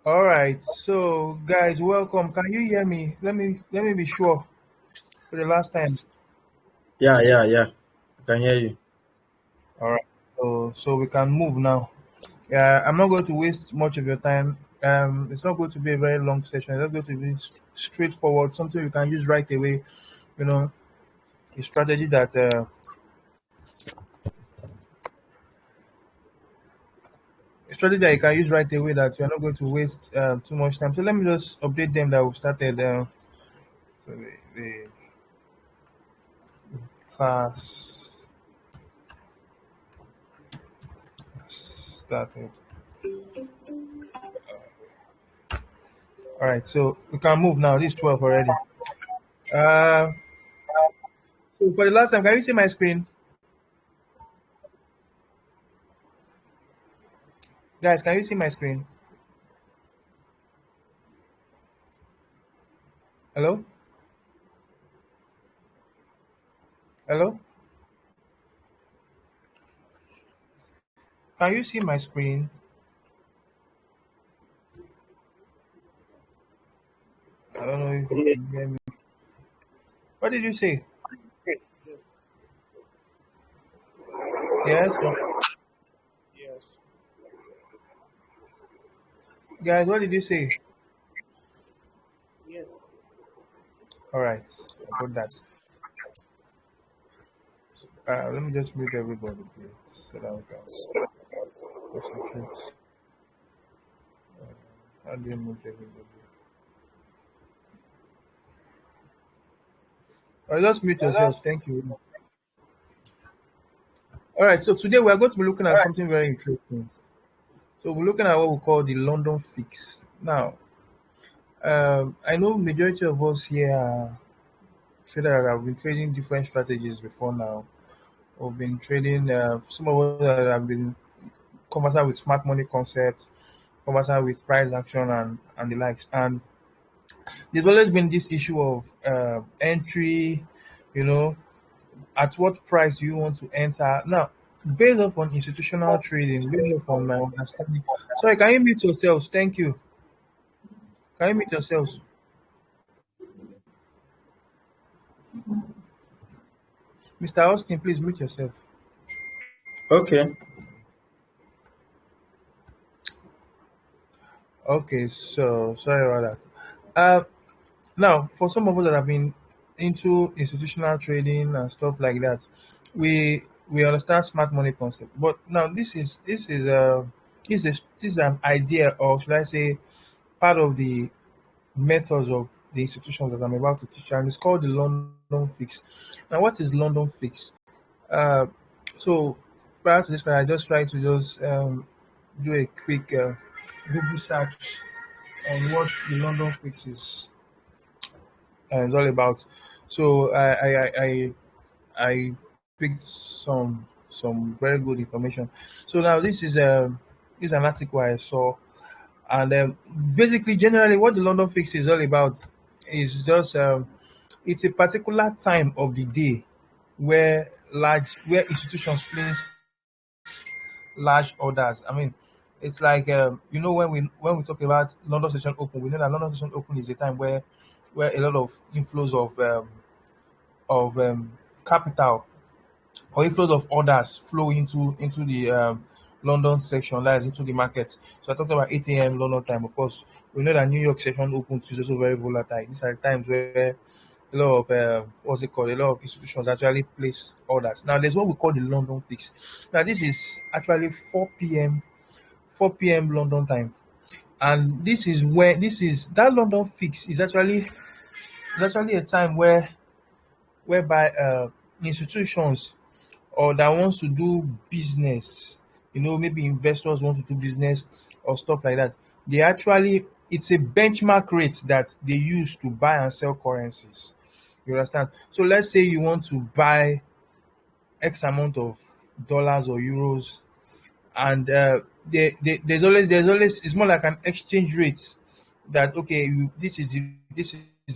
All right. So, guys, welcome. Can you hear me? Let me be sure for the last time. Yeah. I can hear you. All right. So we can move now. Yeah, I'm not going to waste much of your time. It's not going to be a very long session. It's just going to be straightforward, something you can use right away. You know, a strategy that you can use right away that you're not going to waste too much time. So let me just update them that we've started. So the class started. All right, so we can move now. This is 12 already. Uh, so for the last time, can you see my screen? Guys, can you see my screen? Hello? Hello? Can you see my screen? I don't know if you can hear me. What did you say? Yes? Yes. Guys, what did you say? Yes. All right, I got that. Let me just mute everybody, please, so that we can concentrate. How do you mute everybody? Just mute yourself. Thank you. All right, so today we are going to be looking at something very interesting. So we're looking at what we call the London fix. Now, I know majority of us here are traders that have been trading different strategies before now. We've been trading, some of us that have been conversant with smart money concepts, conversant with price action and the likes. And there's always been this issue of entry, you know, at what price do you want to enter? Now, based off on institutional trading, based off on my understanding. Sorry, can you mute yourselves? Thank you. Can you mute yourselves? Mr. Austin, please mute yourself. Okay. Okay, so sorry about that. Now, for some of us that have been into institutional trading and stuff like that, we understand smart money concept. But now this is an idea, or should I say, part of the methods of the institutions that I'm about to teach, and it's called the London fix. Now, what is London fix? Uh, so prior to this, I just try to just do a quick Google search on what the London fix is all about. So I picked some very good information. So now this is an article I saw, and basically generally what the London fix is all about is just it's a particular time of the day where institutions place large orders. I mean, it's like when we talk about London Session Open, we know that London Session Open is a time where a lot of inflows of capital or inflows of orders flow into the London section, that is into the market. So I talked about 8 a.m. London time. Of course, we know that New York session open is also very volatile. These are times where a lot of what's it called? A lot of institutions actually place orders. Now there's what we call the London fix. Now this is actually 4 p.m. London time, and this is that London fix is actually a time whereby institutions or that wants to do business, maybe investors want to do business or stuff like that. They actually it's a benchmark rate that they use to buy and sell currencies. You understand? So let's say you want to buy X amount of dollars or euros, and there's always it's more like an exchange rate that okay, this is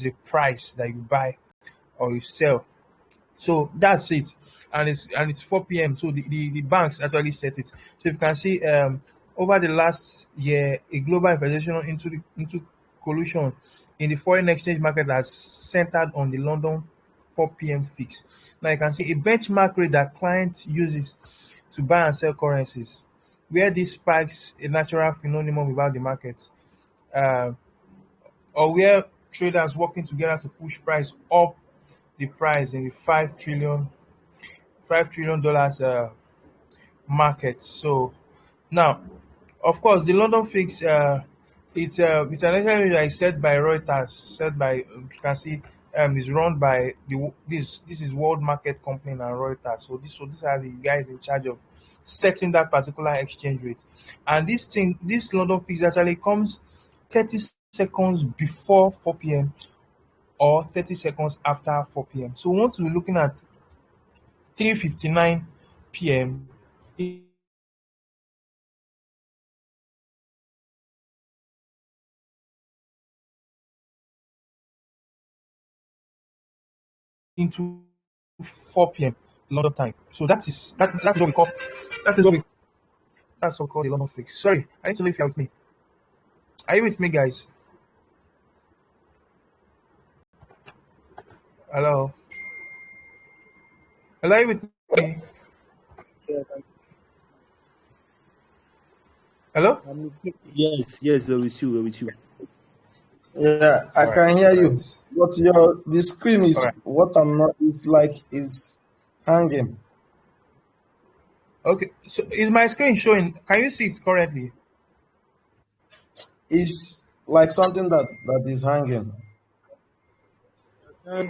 a price that you buy or you sell. So that's it. And it's 4 p.m. So the banks actually set it. So if you can see over the last year, a global investigation into collusion in the foreign exchange market has centered on the London 4 p.m. fix. Now you can see a benchmark rate that clients uses to buy and sell currencies, where this spikes a natural phenomenon about the market, uh, or where traders working together to push price up the price in the $5 trillion market. So now, of course, the London fix, it's an exchange that is set by Reuters, set by you can see is run by this is World Market Company and Reuters. So these are the guys in charge of setting that particular exchange rate. And this London fix actually comes 30 seconds before 4 p.m. or 30 seconds after 4 p.m. So we want to be looking at 3:59 p.m. into 4 p.m. London time. So that's what we call that is what we that's what we call the London fix. Sorry, I need to know if you're with me. Are you with me, guys? Hello, hello, are you with me? Yeah, Hello. I'm with you. Yes, yes, we're with you. We're with you. Yeah, I All right, can hear all you. right, But the screen all is right. what I'm not is like is hanging. Okay. So is my screen showing? Can you see it currently? It's like something that is hanging. Oh, I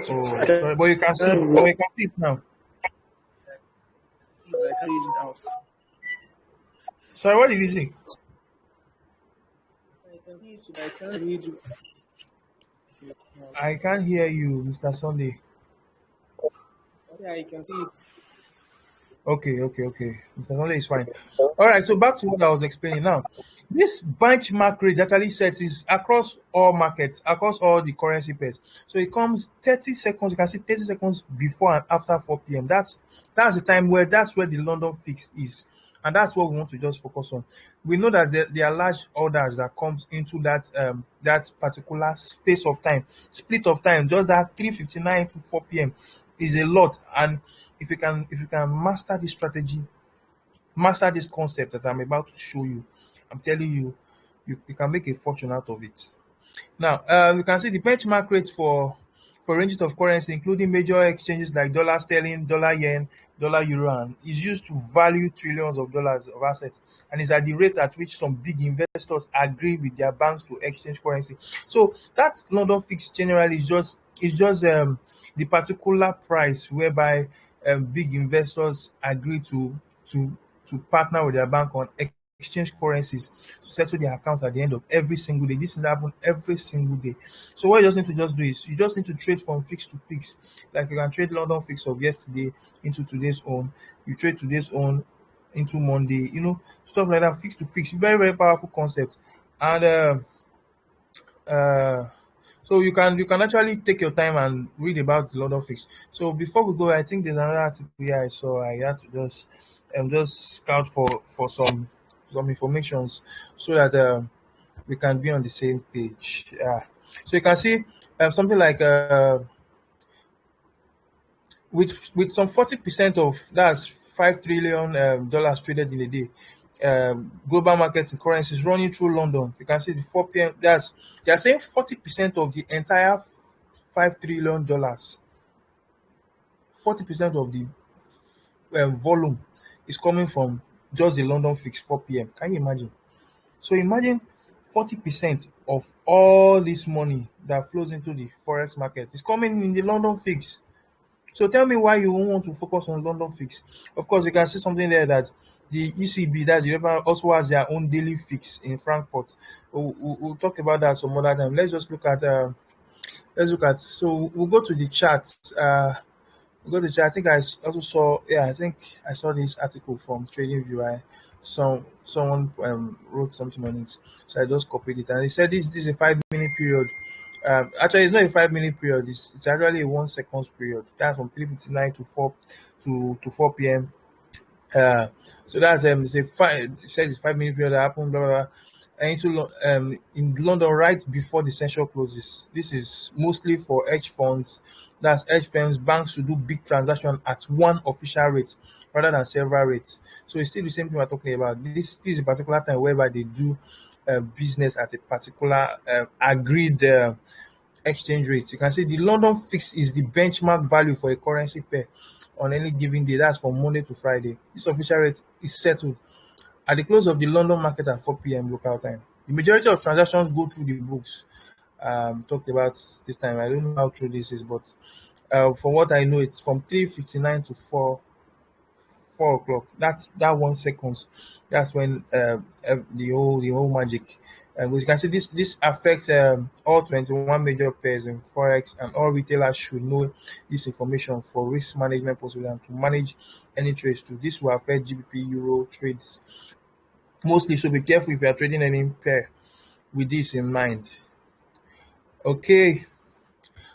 sorry, but you can see. can't Oh, read you can see it now. it, but I can't read it out. Sorry, what did you say? I can see it, but I can't read it. I can't hear you, Mr. Sunday. Yeah, I can see it. Okay, okay, okay. Mr. Sunday is fine. All right, so back to what I was explaining now. This benchmark rate actually sets is across all markets, across all the currency pairs. So it comes 30 seconds. You can see 30 seconds before and after 4 p.m. That's the time where that's where the London fix is. And that's what we want to just focus on. We know that there are large orders that comes into that particular space of time, split of time, just that 3:59 to 4 p.m. is a lot. And if you can master this strategy, master this concept that I'm about to show you, I'm telling you, you can make a fortune out of it. Now, you can see the benchmark rates for ranges of currency, including major exchanges like dollar sterling, dollar yen, dollar euro, and is used to value trillions of dollars of assets, and is at the rate at which some big investors agree with their banks to exchange currency. So that London fix generally is just the particular price whereby big investors agree to to partner with their bank on exchange currencies to settle their accounts at the end of every single day. This will happen every single day. So what you just need to just do is you just need to trade from fix to fix. Like you can trade London fix of yesterday into today's own. You trade today's own into Monday. Stuff like that. Fix to fix. Very very powerful concept. And uh, so you can actually take your time and read about the London fix. So before we go, I think there's another article here I saw. I had to just scout for some informations so that we can be on the same page. Yeah. So you can see something like with some 40% of that's $5 trillion traded in a day. Global market in currencies running through London. You can see the 4 p.m. They are saying 40% of the entire $5 trillion. 40% of the volume is coming from just the London fix 4 p.m. Can you imagine? So imagine 40% of all this money that flows into the forex market is coming in the London fix. So tell me why you won't want to focus on London fix. Of course, you can see something there that the ECB, that's the European, also has their own daily fix in Frankfurt. We'll talk about that some other time. Let's look at. So we'll go to the chart. We'll go to the chart. I think also saw. Yeah, I think I saw this article from TradingView. Someone wrote something on it, so I just copied it, and they said this is a 5 minute period. Actually, it's not a 5 minute period. It's actually a 1 second period. That's from 3:59 to 4 p.m. Uh, so that's say five. It says it's 5 minute period that happened. Blah, blah, blah. And in London right before the session closes. This is mostly for hedge funds. That's hedge firms, banks to do big transaction at one official rate rather than several rates. So it's still the same thing we're talking about. This is a particular time whereby they do business at a particular agreed exchange rate. You can say the London fix is the benchmark value for a currency pair on any given day. That's from Monday to Friday. This official rate is settled at the close of the London market at 4 p.m. local time. The majority of transactions go through the books. Talked about this time. I don't know how true this is, but from what I know, it's from 3:59 to 4 o'clock. That's that 1 seconds. That's when the whole magic. And you can see this affects all 21 major pairs in forex, and all retailers should know this information for risk management possible and to manage any trades too. This will affect GBP Euro trades mostly. So be careful if you are trading any pair with this in mind. Okay,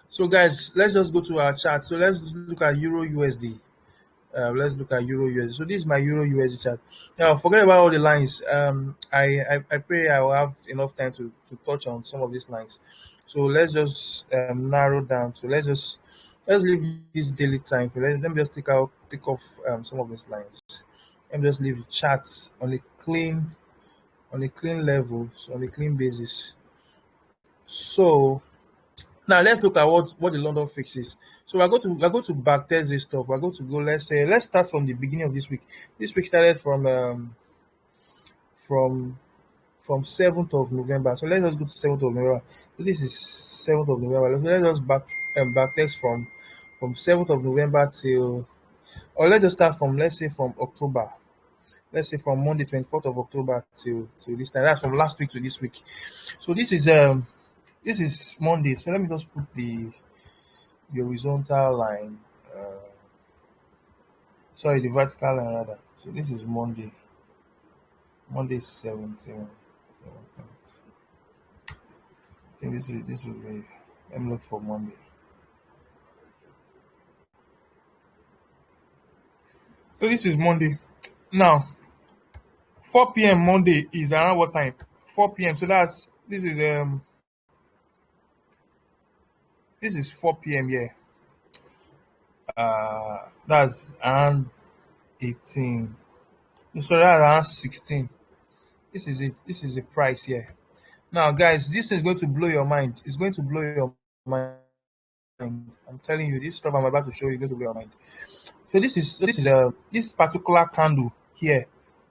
so guys, let's just go to our chart. So let's look at Euro USD. Let's look at Euro USD. So this is my Euro USD chart. Now, forget about all the lines. I pray I will have enough time to touch on some of these lines. So let's just narrow down. So let's leave this daily time. Let me just take off some of these lines. Let me just leave the charts on a clean level, so on a clean basis. So now let's look at what the London fix is. So we're going to backtest this stuff. We're going to go. Let's start from the beginning of this week. This week started from from 7th of November. So let's just go to 7th of November. So this is 7th of November. Let's just backtest from 7th of November till, or let's just start from, let's say, from October. Let's say from Monday 24th of October till this time. That's from last week to this week. So this is Monday. So let me just put the horizontal line. Sorry, the vertical line rather. So this is Monday. Monday 17th. I think this will be. Let me look for Monday. So this is Monday. Now 4 p.m. Monday is around what time? 4 p.m. So this is 4 p.m. Yeah. That's around 18. So that's around 16. This is it. This is the price here. Now, guys, this is going to blow your mind. It's going to blow your mind. I'm telling you, this stuff I'm about to show you is going to blow your mind. So this particular candle here,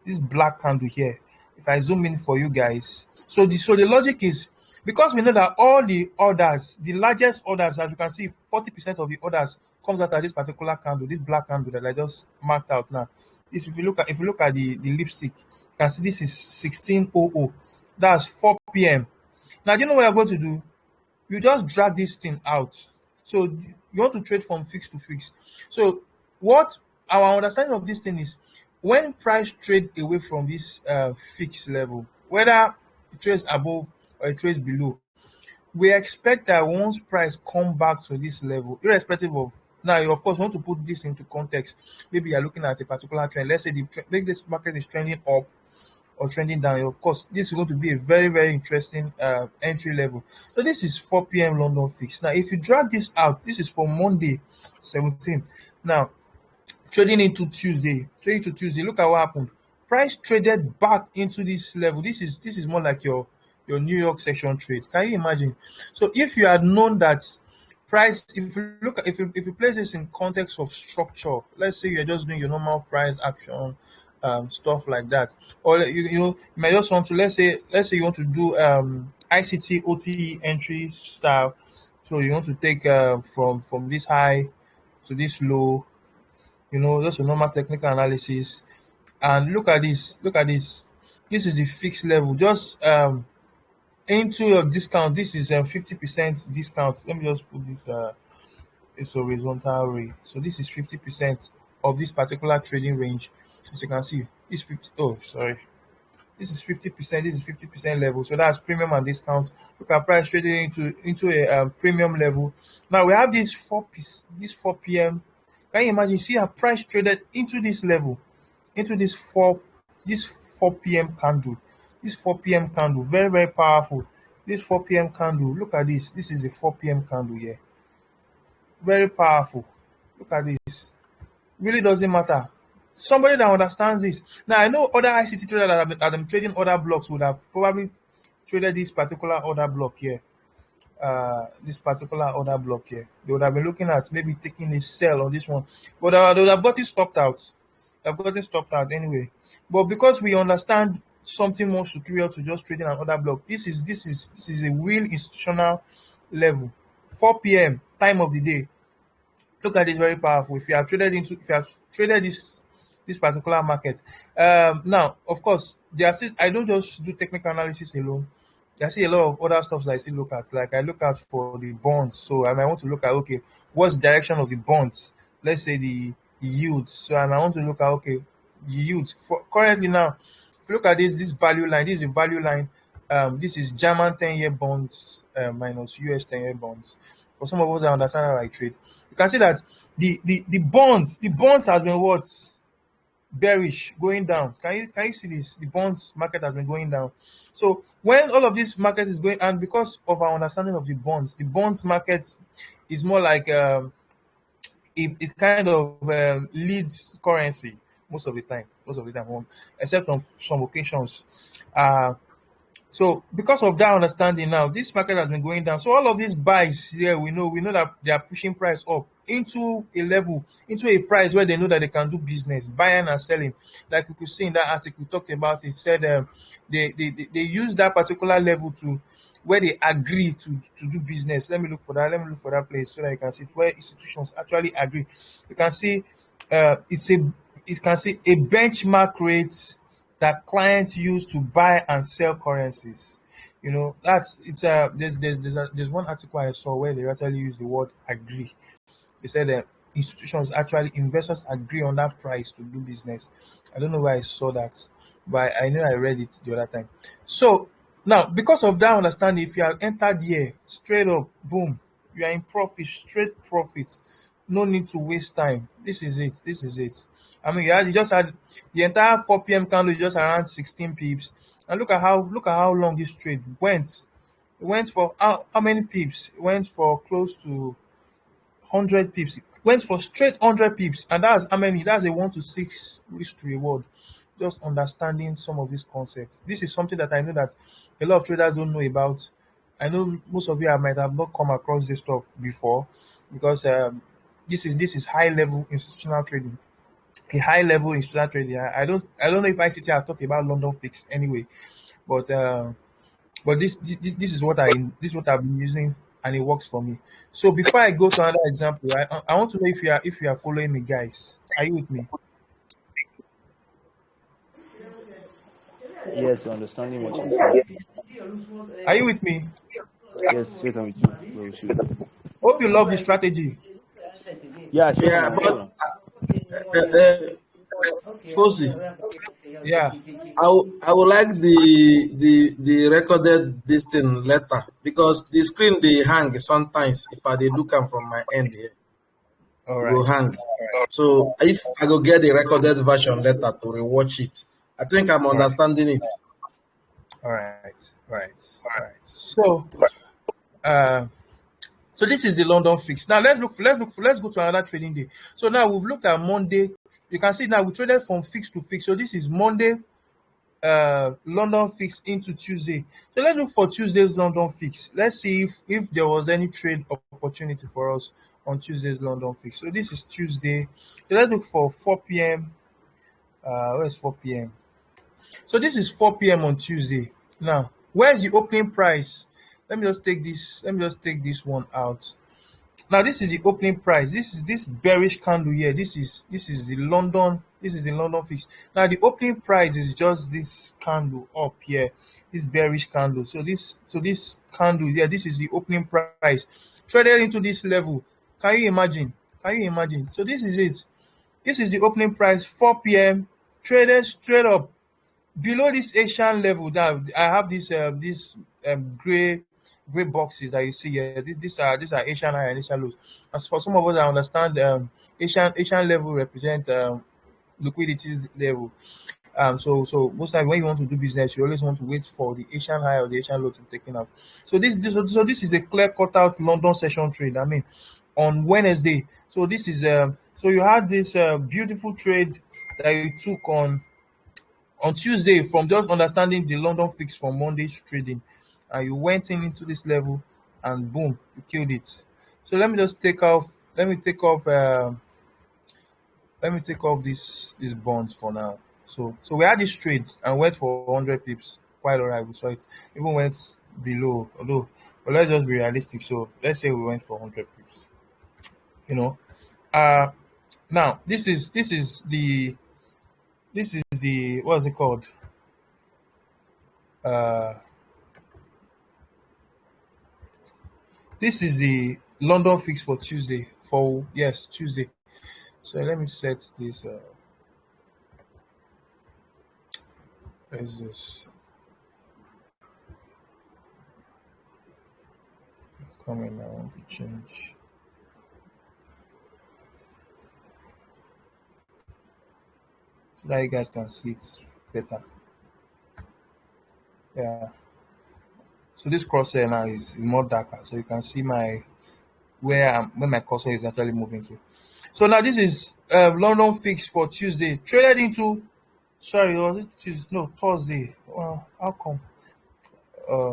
this black candle here. If I zoom in for you guys, so the logic is, because we know that all the orders, the largest orders, as you can see, 40% of the orders comes out of this particular candle, this black candle that I just marked out now. This, if you look at the lipstick, you can see this is 1600. That's 4 p.m. Now, do you know what you're going to do? You just drag this thing out. So you want to trade from fix to fix. So what our understanding of this thing is, when price trade away from this fixed level, whether it trades above or it trades below, we expect that once price come back to this level, irrespective of, now you of course want to put this into context. Maybe you're looking at a particular trend. Let's say this market is trending up or trending down. Of course, this is going to be a very, very interesting entry level. So this is 4 p.m. London fix. Now, if you drag this out, this is for Monday 17th. Now, trading into Tuesday, look at what happened. Price traded back into this level. This is more like your New York session trade. Can you imagine? So if you had known that price, if you place this in context of structure, let's say you're just doing your normal price action, stuff like that, or you may just want to, let's say you want to do ICT OTE entry style. So you want to take from this high to this low, just a normal technical analysis. And look at this. This is the fixed level. Just into your discount. This is 50% discount. Let me just put this it's horizontal rate. So this is 50% of this particular trading range. As you can see, this 50. Oh, sorry. This is 50%. This is 50% level. So that's premium and discounts. Look at price trading into a premium level. Now we have this 4 p.m. Can you imagine? See how price traded into this level, into this 4 p.m. candle. This 4 p.m. candle, very, very powerful. This 4 p.m. candle, look at this. This is a 4 p.m. candle here. Very powerful. Look at this. Really doesn't matter. Somebody that understands this. Now I know other ICT traders that have been trading other blocks would have probably traded this particular order block here. This particular order block here. They would have been looking at maybe taking a sell on this one, but they would have got it stopped out. They've gotten stopped out anyway. But because we understand something more superior to just trading an order block, this is a real institutional level. 4 p.m. time of the day. Look at this, very powerful. If you have traded this particular market, now of course I don't just do technical analysis alone. I see a lot of other stuff that I still look at. Like I look out for the bonds, so I might want to look at, okay, what's the direction of the bonds? Let's say the yields. So I might want to look at, okay, the yields for currently now. If you look at this value line, this is a value line. This is German 10-year bonds minus US 10-year bonds. For some of us that understand how I trade, you can see that the bonds has been what? Bearish, going down. Can you see this? The bonds market has been going down. So when all of this market is going, and because of our understanding of the bonds market is more like it kind of leads currency most of the time, except on some occasions. Uh, so because of that understanding now, this market has been going down. So all of these buys here, we know that they are pushing price up into a level, into a price where they know that they can do business, buying and selling. Like you could see in that article we talked about, it said they use that particular level to where they agree to do business. Let me look for that. Let me look for that place so that you can see where institutions actually agree. You can see it can see a benchmark rate that clients use to buy and sell currencies. That's it's there's one article I saw where they actually use the word agree. They said that investors agree on that price to do business. I don't know where I saw that, but I know I read it the other time. So now, because of that understanding, if you have entered here straight up, boom, you are in profit, straight profit. No need to waste time. This is it. This is it. I mean, you just had the entire 4 p.m. candle is just around 16 pips, and look at how long this trade went. It went for how many pips? It went for close to 100 pips. It went for straight 100 pips, and that's how many? That's a 1 to 6 risk to reward. Just understanding some of these concepts. This is something that I know that a lot of traders don't know about. I know most of you might have not come across this stuff before, because this is high level institutional trading. A high level institutional trading. I don't know if ICT has talked about London fix anyway, but this is what I've been using, and it works for me. So before I go to another example, I want to know if you are following me, guys. Are you with me? Yes, you're understanding what you're saying. Are you with me? Yes, yes, I'm with you. We're with you. Hope you love the strategy. Yeah, sure Yeah, now, but sure now. Fosi, Yeah. I would like the recorded this thing letter, because the screen they hang sometimes. If I dey look am from my end here, All it go right. hang. So if I go get the recorded version later to rewatch it, I think I'm All right. understanding it. All right. Right. Right. Uh, so this is the London fix. Now let's go to another trading day. So now we've looked at Monday. You can see now we traded from fix to fix. So this is Monday, London fix into Tuesday. So let's look for Tuesday's London fix. Let's see if there was any trade opportunity for us on Tuesday's London fix. So this is Tuesday. So let's look for 4 p.m. Where's 4 p.m.? So this is 4 p.m. on Tuesday. Now, where's the opening price? Let me just take this. Let me just take this one out. Now, this is the opening price. This is this bearish candle here. This is the London. This is the London fix. Now, the opening price is just this candle up here. This bearish candle. So this candle here. This is the opening price. Traded into this level. Can you imagine? Can you imagine? So this is it. This is the opening price. 4 p.m. Traded straight up below this Asian level. That I have this gray boxes that you see here. These are Asian high and Asian lows. As for some of us, I understand Asian level represent liquidity level. So most times when you want to do business, you always want to wait for the Asian high or the Asian low to be taken out. So this is a clear cut out London session trade. I mean, on Wednesday. So this is so you had this beautiful trade that you took on Tuesday from just understanding the London fix from Monday's trading, and you went in into this level, and boom, you killed it. So let me just take off. Let me take off. Let me take off these bonds for now. So we had this trade and went for 100 pips. Quite alright. We saw it. Even went below. Although, but let's just be realistic. So let's say we went for 100 pips. You know. Uh Now this is the what's it called? Uh this is the London fix for Tuesday. For yes, Tuesday. So let me set this. Where is this? Coming. I want to change. So that you guys can see it better. Yeah. So this crosshair now is more darker, so you can see where my cursor is actually moving to. So now this is London fix for Tuesday. Traded into sorry, was it Tuesday? No, Thursday. Well, how come?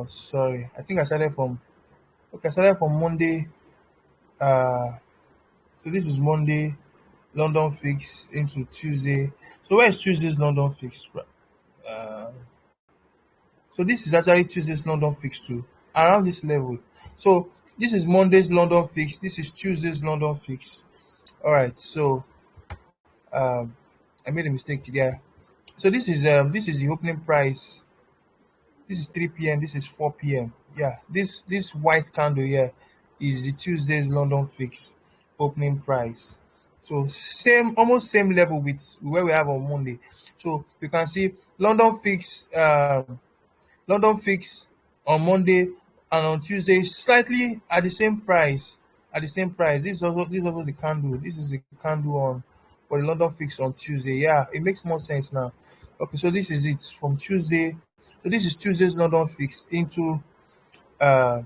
Sorry. I think I started from okay, I started from Monday. Uh so this is Monday London fix into Tuesday. So where is Tuesday's London fix? Uh So this is actually Tuesday's London fix too, around this level. So this is Monday's London fix. This is Tuesday's London fix. All right. So um, I made a mistake there. So this is the opening price. This is 3 p.m. This is 4 p.m. Yeah. This white candle here is the Tuesday's London fix opening price. So same, almost same level with where we have on Monday. So you can see London fix. London fix on Monday and on Tuesday slightly at the same price. At the same price. This is also the candle. This is the candle on for the London fix on Tuesday. Yeah, it makes more sense now. Okay, so this is it from Tuesday. So this is Tuesday's London fix into uh,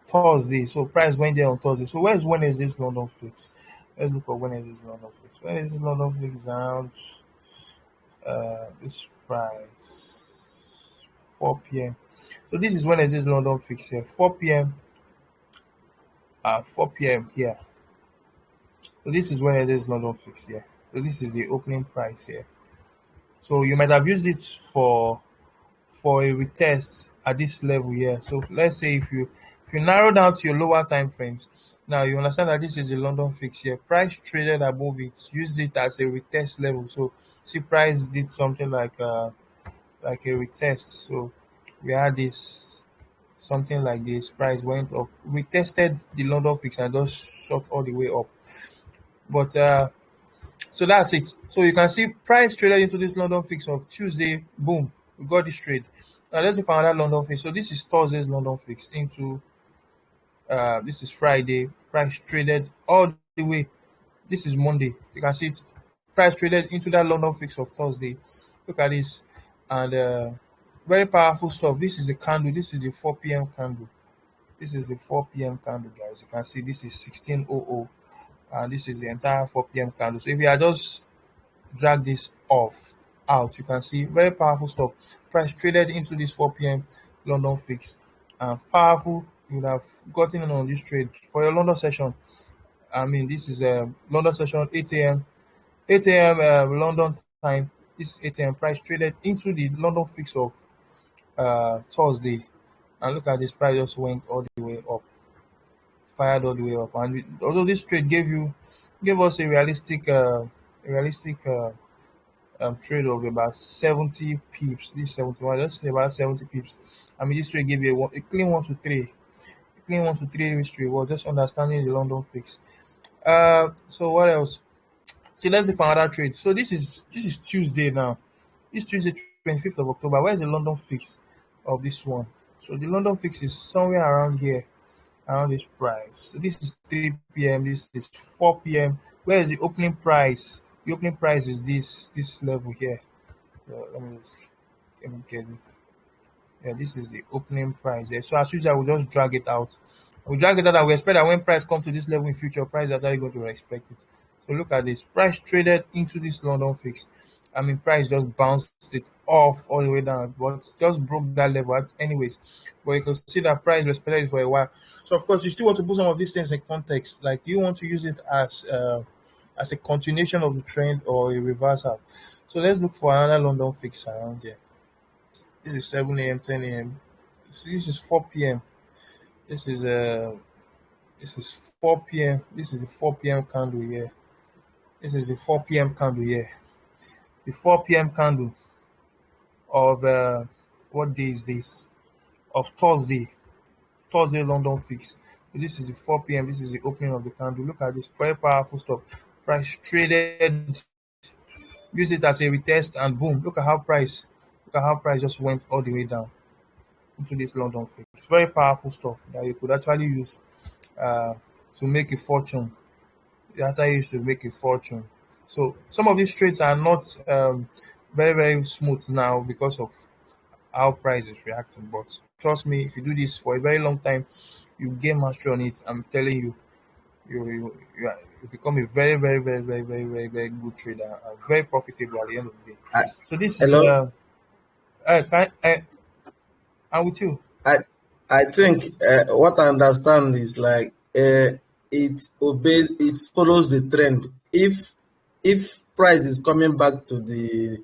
Thursday. So price went there on Thursday. So where's Wednesday's London fix? Let's look for Wednesday's London fix. Wednesday's London fix is around this price 4 p.m. So this is Wednesday's London fix here, 4 p.m. 4 p.m. here. So this is Wednesday's London fix here. So this is the opening price here. So you might have used it for a retest at this level here. So let's say if you narrow down to your lower time frames, now you understand that this is a London fix here. Price traded above it, used it as a retest level. So see, price did something like a retest. So we had this something like this. Price went up. We tested the London fix and just shot all the way up. But so that's it. So you can see price traded into this London fix of Tuesday. Boom, we got this trade. Now let's look for another London fix. So this is Thursday's London fix into this is Friday. Price traded all the way. This is Monday. You can see it. Price traded into that London fix of Thursday. Look at this, and very powerful stuff. This is a candle. This is a 4 p.m. candle. This is the 4 p.m. candle, guys. You can see this is 1600, and this is the entire 4 p.m. candle. So if you are just drag this off out, you can see very powerful stuff. Price traded into this 4 p.m. London fix. Powerful. You would have gotten in on this trade for your London session. I mean, this is a London session 8 a.m. 8 a.m. London time. This 8 a.m. price traded into the London fix of Thursday, and look at this price just went all the way up, fired all the way up. And although this trade gave us a realistic trade of about 70 pips, this 71, let's say about 70 pips. I mean, this trade gave you a clean 1 to 3, a clean 1 to 3 history. Well, just understanding the London fix. So what else? So let's look for another trade. So this is Tuesday now. This Tuesday, 25th of October. Where is the London fix of this one? So the London fix is somewhere around here, around this price. So this is 3 p.m. This is 4 p.m. Where is the opening price The opening price is this level here. Let me get it. Yeah, this is the opening price there. So as usual, we'll just drag it out. We drag it out and we expect that when price comes to this level in future, price is actually going to respect it. So look at this. Price traded into this London fix. I mean, price just bounced it off all the way down, but just broke that level anyways. But you can see that price respected it for a while. So of course, you still want to put some of these things in context. Like you want to use it as a continuation of the trend or a reversal. So let's look for another London fix around here. This is 7 a.m., 10 a.m. This is 4 p.m. This is this is 4 p.m. This is the 4 p.m. candle here. This is the 4 p.m. candle here. The 4 p.m. candle of what day is this? Of Thursday. Thursday London fix. So this is the 4 p.m. This is the opening of the candle. Look at this very powerful stuff. Price traded, use it as a retest, and boom. Look at how price just went all the way down into this London fix. Very powerful stuff that you could actually use uh, to make a fortune. You actually use to make a fortune. So some of these trades are not very smooth now because of how price is reacting. But trust me, if you do this for a very long time, you gain mastery on it. I'm telling you, you become a very good trader and very profitable at the end of the day. I, So this is hello. I'm with you. I I think what I understand is like it follows the trend. If price is coming back to the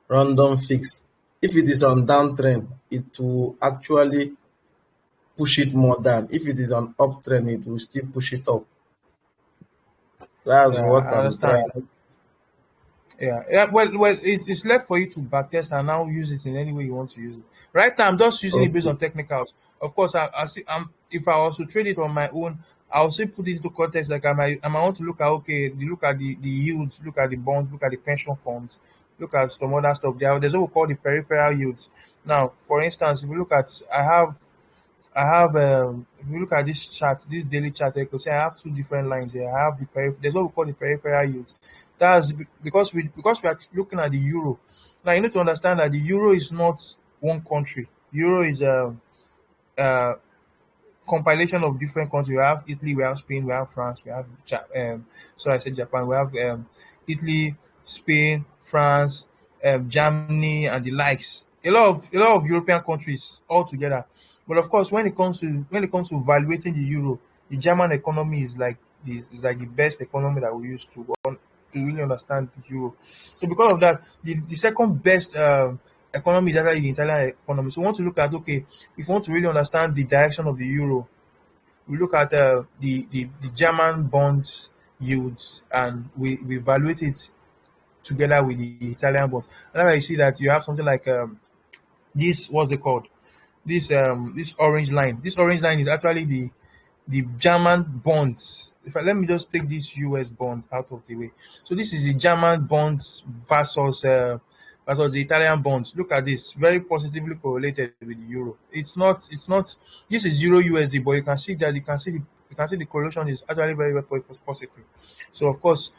random fix, if it is on downtrend, it will actually push it more down. If it is on uptrend, it will still push it up. That's Yeah, what I I'm understand. trying. Yeah. Well, it's left for you to backtest and now use it in any way you want to use it. Right now, I'm just using it based Okay. on technicals. Of course, I see. If I was to trade it on my own, I'll still put it into context. Like I might want to look at look at the yields, look at the bonds, look at the pension funds, look at some other stuff. There's what we call the peripheral yields. Now, for instance, if you look at, I have if you look at this chart, this daily chart, you can see I have two different lines here. I have the there's what we call the peripheral yields. That's because we are looking at the euro. Now you need to understand that the euro is not one country. Euro is uh compilation of different countries. We have Italy, we have Spain, we have France, we have sorry, I said Japan. We have Italy, Spain, France, Germany, and the likes. A lot of European countries all together. But of course, when it comes to evaluating the euro, the German economy is like the best economy that we use to really understand the euro. So because of that, the second best economy is actually the Italian economy. So we want to look at, okay, if you want to really understand the direction of the euro, we look at the German bonds yields and we evaluate it together with the Italian bonds. And then you see that you have something like this, what's it called? This orange line. This orange line is actually the German bonds. Let me just take this US bond out of the way. So this is the German bonds versus the Italian bonds. Look at this, very positively correlated with the euro. It's not. This is Euro USD, but you can see the correlation is actually very positive. So of course,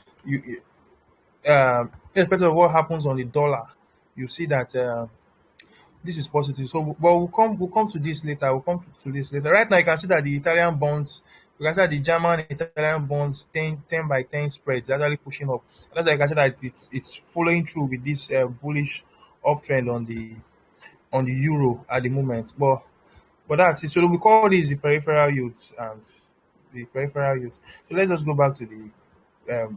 irrespective of what happens on the dollar, you see that. This is positive. So, but we'll come to this later. We'll come to this later. Right now, you can see that the Italian bonds, you can see that the German Italian bonds 10 by 10 spreads actually pushing up. That's why you can see that it's following through with this bullish uptrend on the euro at the moment. But that's it. So we call these the peripheral yields and the peripheral yields. So let's just go back to the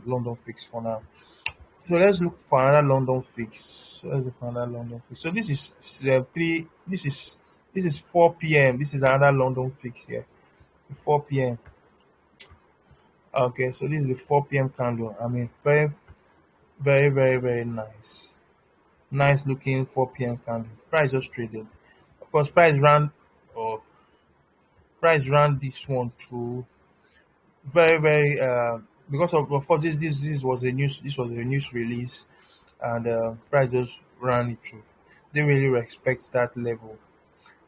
London fix for now. So let's look for another London fix. So let's look for another London fix. So this is three. This is 4 p.m. This is another London fix here. 4 p.m. Okay, so this is the 4 p.m. candle. I mean, very nice. Nice looking 4 p.m. candle. Price just traded. Of course, or price ran this one through very because of course this was a news release and price just ran it through. They really respect that level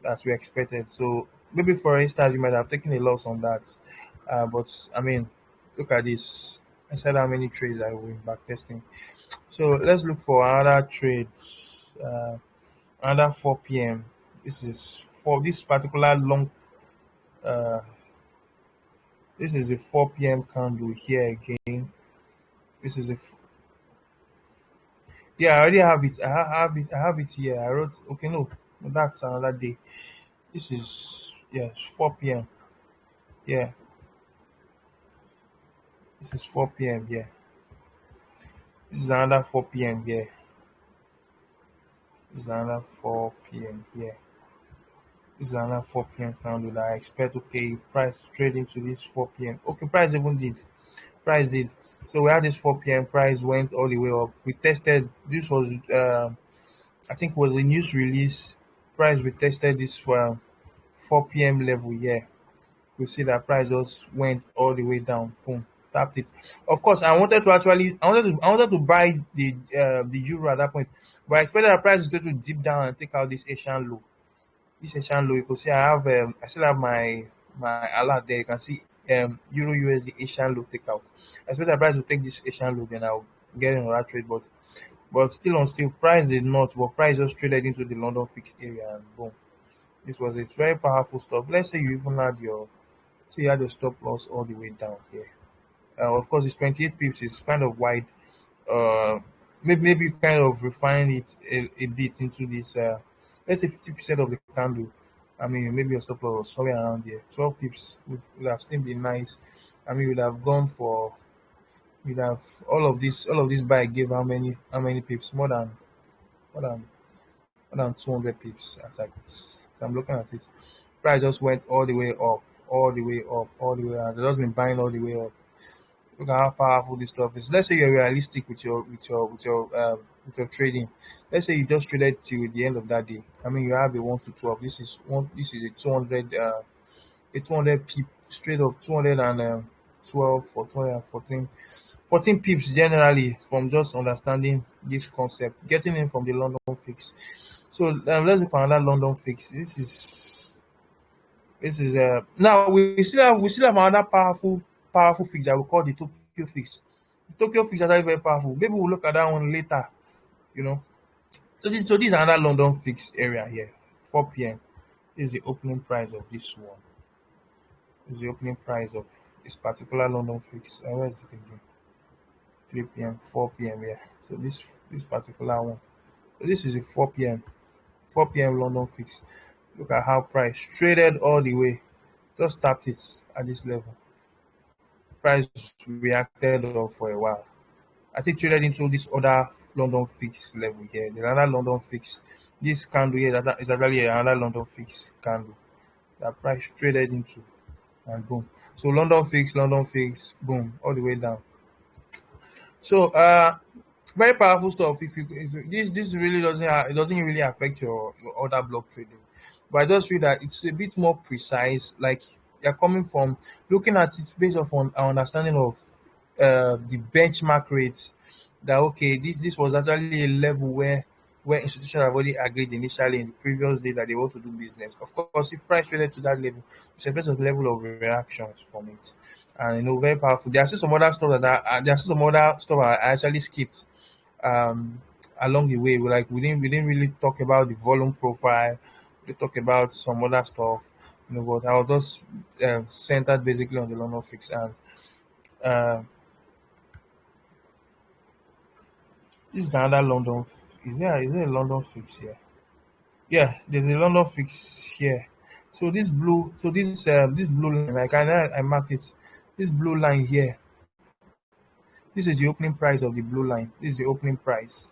as we expected. So maybe for instance, you might have taken a loss on that, but I mean, look at this. I said how many trades I will back testing. So let's look for another trade. Uh, Another 4 p.m. This is for this particular long. Uh, this is a 4 p.m. candle here again. This is yeah. I already have it. Have it. I have it here. I wrote. Okay, no, that's another day. This is yes 4 p.m. Yeah, this is 4 p.m. Yeah, this is another 4 p.m. Yeah, this is another 4 p.m. Yeah, this is another 4 p.m. candle that I expect. Okay, price to trade into this 4 p.m. Okay, price even did. Price did. So we had this 4 p.m. price went all the way up. We tested. This was I think was the news release. Price we tested this for 4 p.m. level. Yeah, we see that price just went all the way down. Boom, tapped it. Of course, I wanted to buy the euro at that point, but I expected the price is going to dip down and take out this Asian low. This Asian low, you can see I still have my alert there. You can see Euro USD Asian low takeout. I expect the price to take this Asian low, then I'll get in on that trade. But still price did not, but price just traded into the London fixed area and boom. This was it. Very powerful stuff. Let's say you even had your so you had your stop loss all the way down here. Of course, it's 28 pips. It's kind of wide. Uh, maybe kind of refine it a bit into this. Let's say 50% of the candle. I mean, maybe your stop loss was somewhere around here. 12 pips would have still been nice. I mean, would have gone for. You'd have all of this buy gave how many pips? More than more than 200 pips. As I'm looking at it, price just went all the way up, all the way up, all the way up. They've just been buying all the way up. Look at how powerful this stuff is. Let's say you're realistic with your trading. Let's say you just traded till the end of that day. I mean, you have a 1 to 12. This is one. This is a 200 pip straight up 212 for 214. 14 pips generally from just understanding this concept, getting in from the London fix. So let's look for another London fix. This is now we still have another powerful fix that we call the Tokyo fix. The Tokyo fix is actually very powerful. Maybe we'll look at that one later. You know. So this is another London fix area here. 4 p.m. This is the opening price of this one. This is the opening price of this particular London fix. Where is it again? 3 p.m., 4 p.m. Yeah. So this particular one. So this is a 4 p.m. London fix. Look at how price traded all the way. Just tapped it at this level. Price reacted off for a while. I think traded into this other London fix level here. The another London fix. This candle here is actually another London fix candle that price traded into and boom. So London fix, boom, all the way down. So very powerful stuff. If you this really it doesn't really affect your other block trading, but I just feel that it's a bit more precise. Like you're coming from looking at it based off on our understanding of the benchmark rates. That okay, this was actually a level where institutions have already agreed initially in the previous day that they want to do business. Of course, if price traded to that level, it's a based on the level of reactions from it. And very powerful. There are still some other stuff there are still some other stuff I actually skipped um along the way. We didn't really talk about the volume profile. We talk about some other stuff, but I was just centered basically on the London fix and uh, this is another London. Is there a London fix here? Yeah, there's a London fix here. So this blue line, I marked it. This blue line here. This is the opening price of the blue line. This is the opening price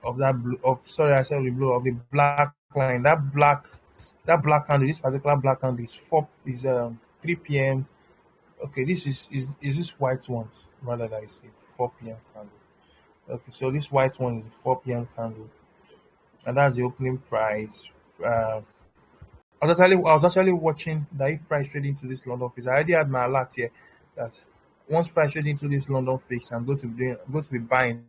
of that blue of sorry, I said the blue of the black line. That black candle, this particular black candle is 3 p.m. Okay, this is this white one rather than it's a 4 p.m. candle. Okay, so this white one is a 4 p.m. candle, and that's the opening price. Uh, I was actually watching that if price trading to this London fix. I already had my alert here that once price trading to this London fix, I'm going to be buying.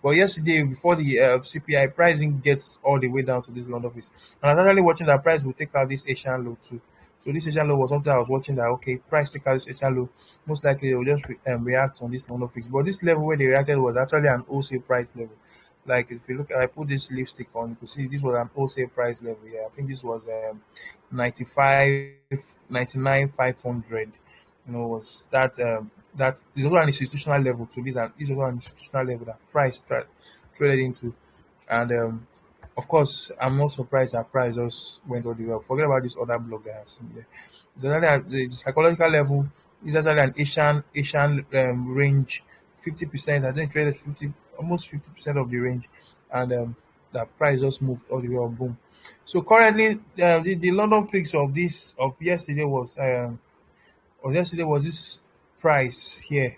But yesterday, before the CPI pricing gets all the way down to this London fix, and I was actually watching that price will take out this Asian low too. So this Asian low was something I was watching that okay, if price take out this Asian low, most likely they will just react on this London fix. But this level where they reacted was actually an wholesale price level. Like if you look, I put this lipstick on, you can see this was an wholesale price level. Yeah, I think this was 95, 99, 500. Was that is also an institutional level. So these are also an institutional level that traded into. And of course, I'm not surprised that price just went all the way up. Forget about this other block that I seen there. The psychological level is actually an Asian range, 50%. I think traded 50, almost 50% of the range, and the price just moved all the way up. Boom. So currently, the London fix of yesterday was this price here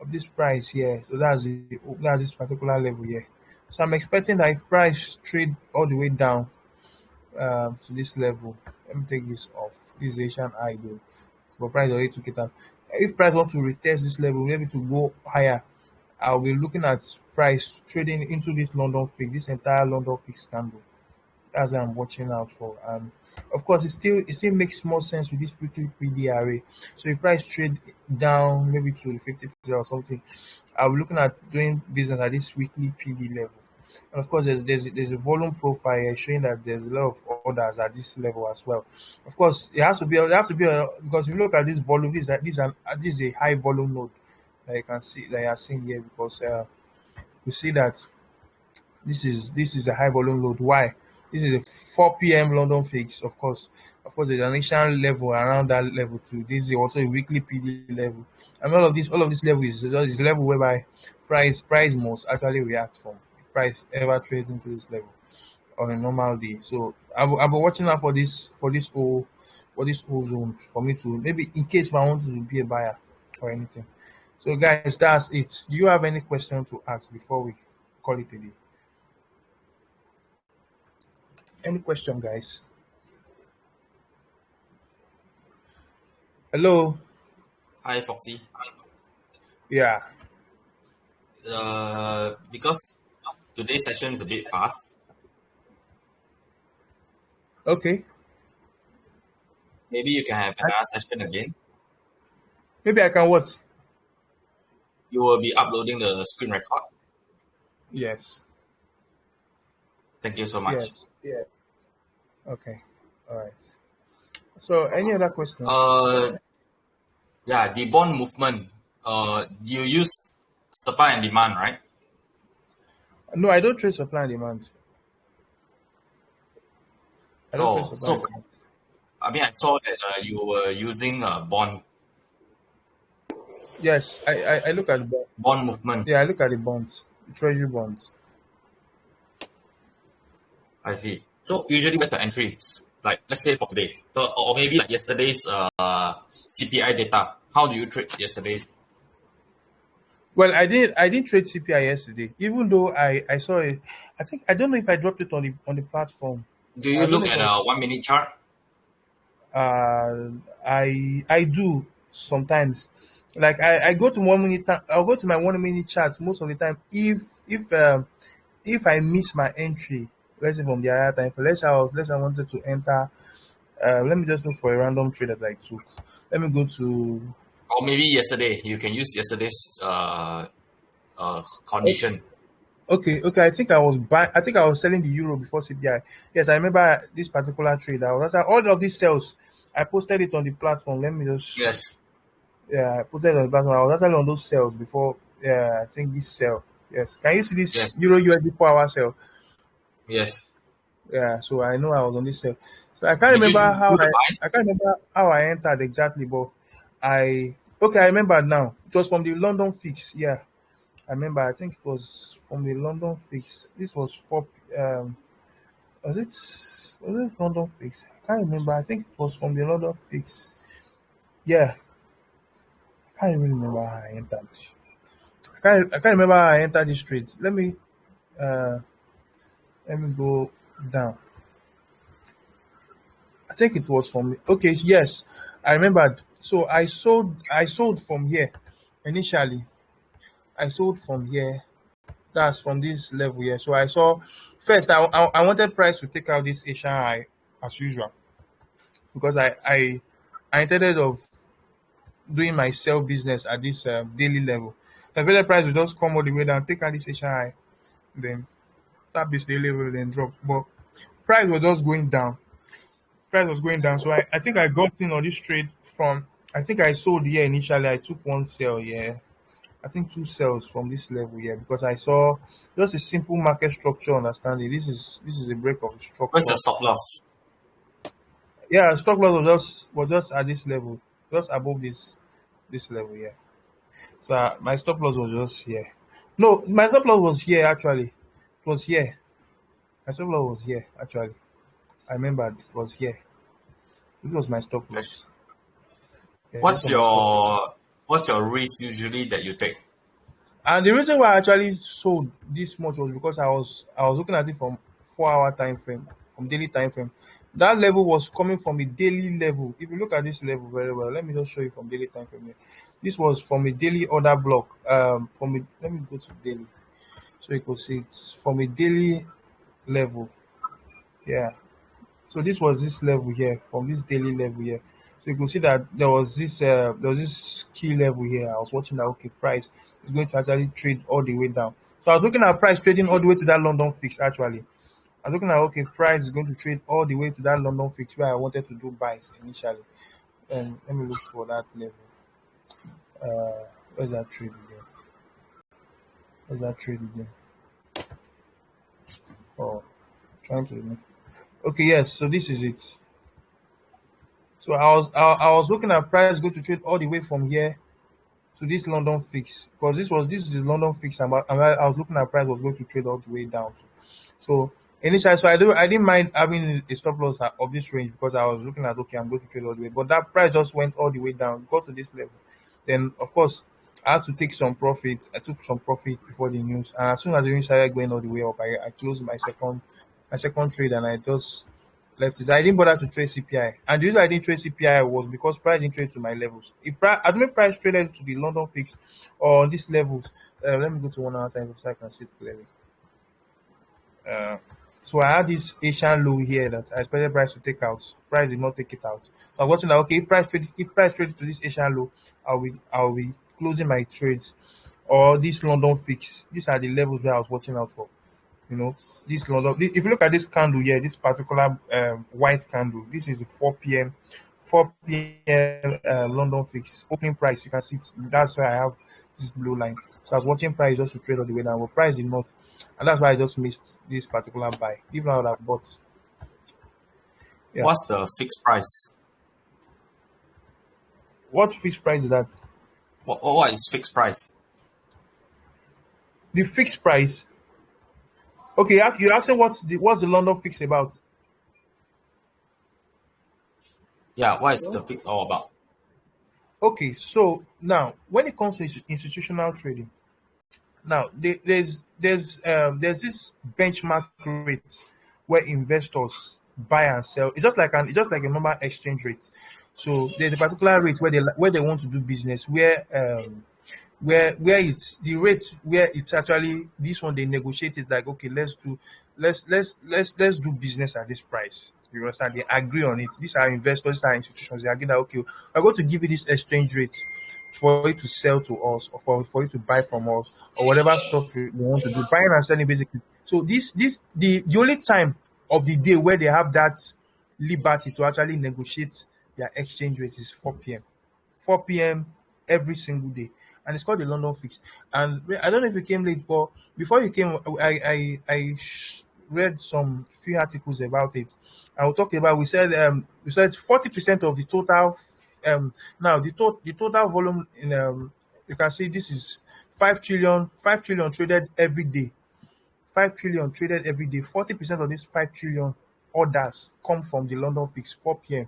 of this price here. So that's this particular level here. So I'm expecting that if price trade all the way down to this level, let me take this off. This is Asian high though, but price already took it out. If price want to retest this level, maybe to go higher, I'll be looking at price trading into this London fix, this entire London fix candle. That's what I'm watching out for. And of course, it still makes more sense with this weekly PD array. So if price trade down maybe to the 50% or something, I'll be looking at doing business at this weekly PD level. And of course, there's a volume profile here showing that there's a lot of orders at this level as well. Of course, because if you look at this volume, this is a high volume node that you can see that you are seeing here because you see that this is a high volume load. Why? This is a 4 p.m. London fix, of course. Of course, there's an Asian level around that level too. This is also a weekly PD level. And all of this level is level whereby price must actually react from if price ever trades into this level on a normal day. So I'll be watching out for this whole zone for me to maybe in case I want to be a buyer or anything. So guys, that's it. Do you have any question to ask before we call it a day? Any question, guys? Hello. Hi, Foxy. Yeah. Because today's session is a bit fast, Okay. maybe you can have I, another session again. maybe I can what? You will be uploading the screen record. Yes. Thank you so much. Yes. Yeah. Okay. All right. So any other question? Yeah, the bond movement. You use supply and demand, right? No, I don't trade supply and demand. I don't trade Oh, supply and so demand. I mean, I saw that you were using Yes, I look at the bond. bond movement. Yeah, I look at the bonds, the treasury bonds. I see. So usually, where's the entries? Like, let's say for today, or maybe like yesterday's CPI data. How do you trade yesterday's? Well, I didn't trade CPI yesterday, even though I saw it. I think I don't know if I dropped it on the platform. Do you I don't look know if at a 1 minute chart? I do sometimes. Like I go to 1 minute. I'll go to my 1 minute chart most of the time. If I miss my entry, let's say from the higher time, let's say I wanted to enter. Let me just look for a random trade that I took. Let me go to. Or maybe yesterday, you can use yesterday's condition. Okay. I think I was selling the euro before CPI. Yes, I remember this particular trade. I was all of these sales. I posted it on the platform. Let me just. Yes, Yeah, I posted it on the platform. I was actually on those sales before. Yeah, I think this sell. Yes. Can you see this yes, Euro USD per hour sell? yes. Yeah. So I know I was on this sell. So I can't Did you remember do how the I buy? I can't remember how I entered exactly, but I remember now. It was from the London fix. Yeah, I remember. I think it was from the London fix. This was for was it London fix? I can't remember. I think it was from the London fix. Yeah, I can't even remember how I entered. I can't remember how I entered this trade. Uh let me go down. I think it was from okay, yes. I remembered. So I sold from here initially. I sold from here. That's from this level here. So I saw first I wanted price to take out this Asian high as usual. because I intended of doing my sell business at this daily level. The better price will just come all the way down, take out this HI, then tap this daily level, then drop. But price was just going down. Price was going down. So I think I got in on this trade from, I think I sold here initially. I took one sell, yeah. I think two sells from this level here because I saw just a simple market structure understanding. This is a break of Where's your structure. stop loss? Yeah, stock loss was just at this level, just above this level, yeah. So my stop loss was just here. No, my stop loss was here actually. It was here. My stop loss was here actually. I remember it was here. This was my stop loss. Yeah, this What's was my stop loss. your risk usually that you take? And the reason why I actually sold this much was because I was looking at it from 4 hour time frame, from daily time frame. That level was coming from a daily level. If you look at this level very well, let me just show you from daily time frame here. This was from a daily order block. Let me go to daily so you could see it's from a daily level. Yeah. So this was this level here, from this daily level here. So you could see that there was this key level here. I was watching that, okay, price is going to actually trade all the way down. So I was looking at price trading all the way to that London fix actually. I was looking at, okay, price is going to trade all the way to that London fix where I wanted to do buys initially. And let me look for that level. Where's that trade again? Where's that trade again? Oh, trying to remember. Okay, yes, so this is it. So I was looking at price going to trade all the way from here to this London fix because this is the London fix, and I was looking at price was going to trade all the way down to. So initially, so I didn't mind having a stop loss of this range because I was looking at, okay, I'm going to trade all the way, but that price just went all the way down, got to this level. Then of course I had to take some profit. I took some profit before the news, and as soon as the news started going all the way up, I closed my second trade and I just left it. I didn't bother to trade CPI, and the reason I didn't trade CPI was because price didn't trade to my levels. If price, assuming price traded to the London fix or on these levels, let me go to 1 hour time so I can see it clearly. Uh, so I had this Asian low here that I expected price to take out. Price did not take it out. So I'm watching that, okay, if price traded to this Asian low, I'll be closing my trades. Or this London fix. These are the levels where I was watching out for. This London. If you look at this candle here, this particular white candle, this is the 4 p.m. London fix opening price. You can see that's why I have this blue line. So I was watching price just to trade all the way down, but price did not, and that's why I just missed this particular buy. Even though I would have bought, yeah. What's the fixed price? What fixed price is that? What is fixed price? The fixed price. Okay, you're asking what's the London fix about? Yeah, what is the fix all about? Okay, so now when it comes to institutional trading, now there's this benchmark rate where investors buy and sell. It's just like a normal exchange rate. So there's a particular rate where they want to do business where it's the rate where it's actually this one they negotiate it like, okay, let's do business at this price. You understand? They agree on it. These are investors, these are institutions. They agree that, okay, we're going to give you this exchange rate for you to sell to us, or for you to buy from us, or whatever stuff you want to do, buying and selling basically. So the only time of the day where they have that liberty to actually negotiate their exchange rate is 4 p.m. 4 p.m. every single day, and it's called the London fix. And I don't know if you came late, but before you came, I read some few articles about it. I will talk about. We said 40% of the total. Now the total volume in you can see this is 5 trillion. 5 trillion traded every day. 5 trillion traded every day. 40% of this 5 trillion orders come from the London fix 4 p.m.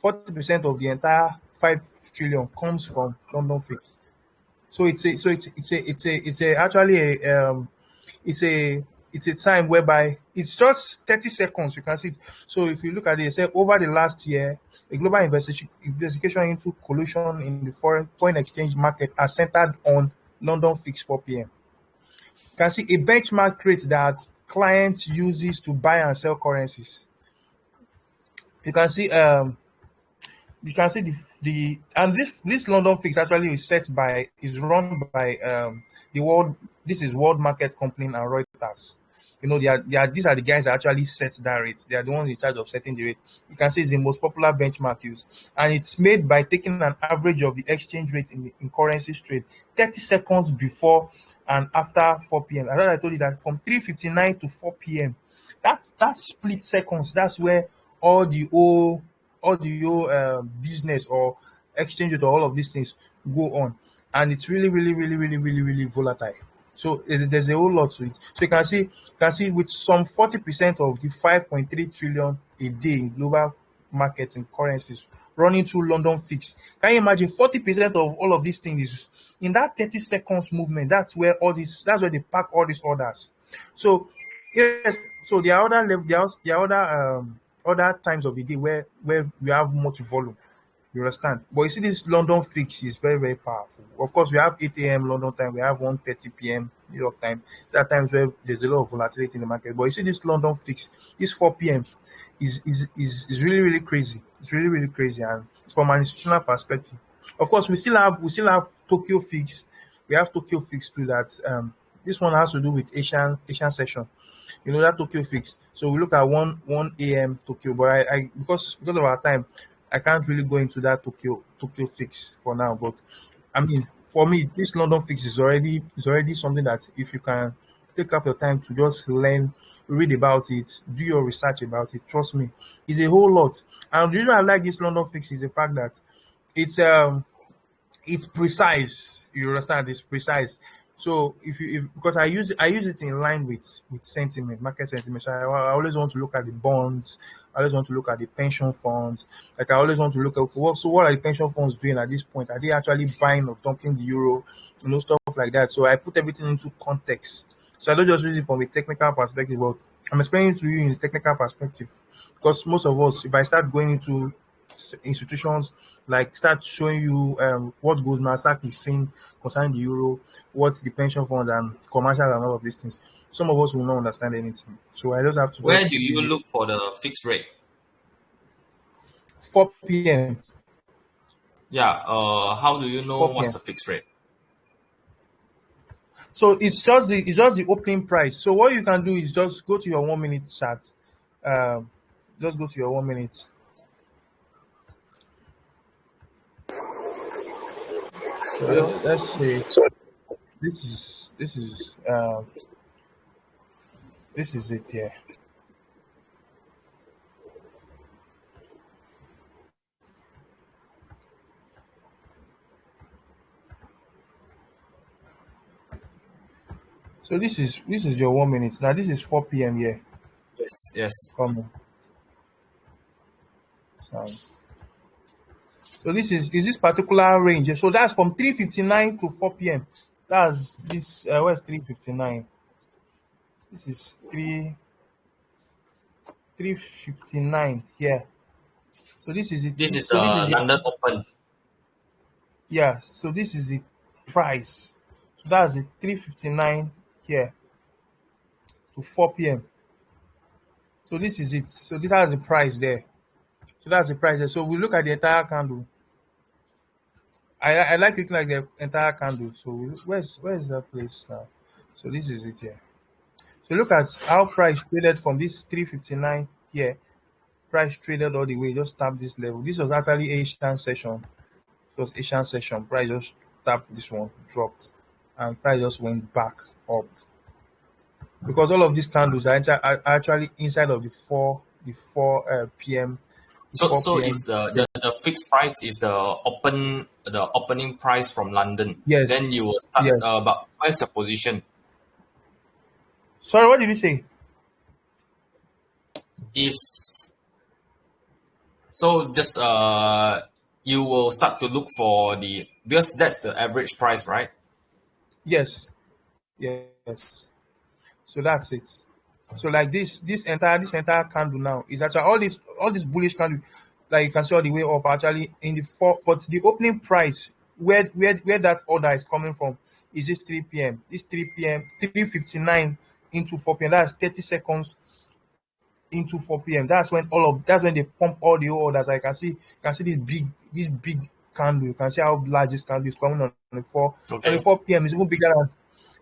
40% of the entire 5 trillion comes from London fix. So it's actually it's a time whereby it's just 30 seconds. You can see it. So if you look at it, say over the last year, a global investigation into collusion in the foreign exchange market are centered on London fix 4 p.m. You can see a benchmark rate that clients uses to buy and sell currencies. You can see you can see the and this London fix actually is run by the world. This is World Market Company and Reuters. You know, these are the guys that actually set that rate. They are the ones in charge of setting the rate. You can see it's the most popular benchmark used, and it's made by taking an average of the exchange rate in currencies trade 30 seconds before and after 4 p.m. As I told you that from 3:59 to 4 p.m. That split seconds. That's where all the business or exchange rate or all of these things go on, and it's really, really, really, really, really, really volatile. So there's a whole lot to it. So you can see with some 40% of the 5.3 trillion a day in global markets and currencies running through London fix. Can you imagine 40% of all of these things is in that 30 seconds movement? That's where they pack all these orders. So yes, so there are other other times of the day where we have much volume. You understand? But you see, this London fix is very, very powerful. Of course, we have 8 a.m. London time, we have 1:30 p.m. New York time. There are times where there's a lot of volatility in the market. But you see, this London fix, this 4 p.m. is really, really crazy. It's really, really crazy. And from an institutional perspective, of course, we still have Tokyo fix. We have Tokyo fix too. That this one has to do with Asian session. You know that Tokyo fix. So we look at one a.m. Tokyo, but I because of our time, I can't really go into that Tokyo fix for now. But I mean, for me, this London fix is already something that if you can take up your time to just learn, read about it, do your research about it, trust me, it's a whole lot. And the reason I like this London fix is the fact that it's it's precise. You understand? It's precise. So if because I use it in line with sentiment, market sentiment. So I always want to look at the bonds. I always want to look at the pension funds. Like I always want to look at, okay, what are the pension funds doing at this point? Are they actually buying or dumping the euro? Stuff like that. So I put everything into context. So I don't just use it from a technical perspective, but I'm explaining to you in a technical perspective. Because most of us, if I start going into institutions, like start showing you what Goldman Sachs is saying concerning the euro, what's the pension fund and commercial and all of these things, some of us will not understand anything. So I just have to Where just do you give you look for the fixed rate? 4 p.m. Yeah. How do you know 4 what's p.m. the fixed rate? So it's just the opening price. So what you can do is just go to your 1 minute chart. Um, just go to your 1 minute. So let's say this is this is this is it here. So this is your 1 minute. Now this is 4 p.m. here. Yes. Yes. Coming. So this is this particular range. So that's from 3:59 to 4 p.m. That's this. Where's 3:59? This is 3:59 here. So this is it. This is So this the is your London Open. yeah. So this is the price. So that's the 3:59 here to 4 p.m. So this is it. So this has the price there. So that's the price there. So we look at the entire candle. I like looking at the entire candle. So where's that place now? So this is it here. So look at how price traded from this 3:59 here. Price traded all the way, just tap this level. This was actually Asian session. It was Asian session. Price just tapped this one, dropped, and price just went back up because all of these candles are actually inside of the 4 p.m. the So 4 so p.m. is the fixed price is the opening price from London. Yes, Then you will start. yes. But where's your position? Sorry, what did you say? If so, just you will start to look for the because that's the average price, right? Yes, yes. So that's it. So like this entire candle now is actually all this bullish candle, like you can see all the way up actually in the four, but the opening price where that order is coming from is this 3 p.m. This 3 p.m. 3:59 into 4 p.m. That's 30 seconds into 4 p.m. That's when they pump all the orders. I can see this big candle. You can see how large this candle is coming on the Okay. 4 p.m. It's even bigger than,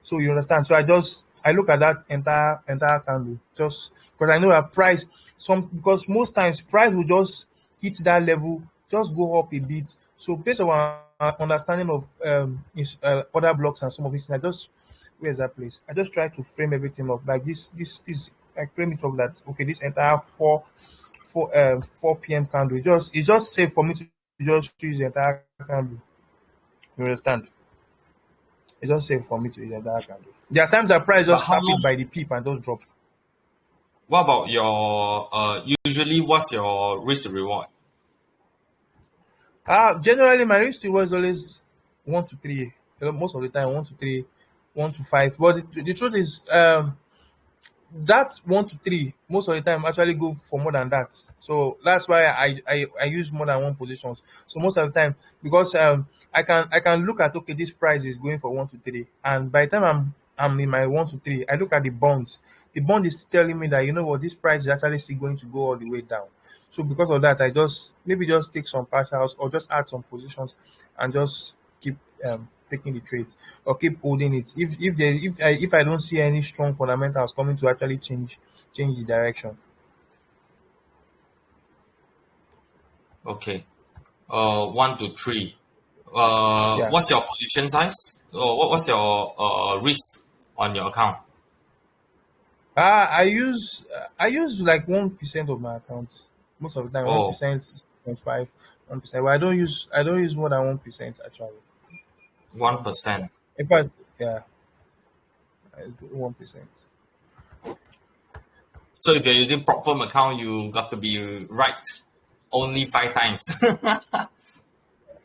so you understand. So I look at that entire candle just because I know that price some because most times price will just hit that level, just go up a bit. So based on our understanding of other blocks and some of these things, I just where's that place? I just try to frame everything up like this. I frame it up that okay, this entire 4 p.m. candle. It's just safe for me to just use the entire candle. You understand? It's just safe for me to use the entire candle. There are times that price But just how snap it long? by the peep and just drop. What about your usually what's your risk to reward? Generally my risk was always 1 to 3. Most of the time 1 to 3, 1 to 5. But the truth is, that 1 to 3 most of the time actually go for more than that. So that's why I use more than one positions. So most of the time, because I can look at, okay, this price is going for 1 to 3, and by the time I'm in my 1 to 3, I look at the bonds. The bond is telling me that, you know what, this price is actually still going to go all the way down. So because of that, I just maybe just take some partials or just add some positions and just keep taking the trades or keep holding it. If I don't see any strong fundamentals coming to actually change the direction. Okay. 1 to 3. Yeah. What's your position size? Or what's your risk on your account? I use like 1% of my account most of the time. one Oh, percent, 0.5, 1%. But I don't use more than 1% actually. one 1%. percent In fact, yeah, I do 1%. So if you're using prop firm account, you got to be right only 5 times.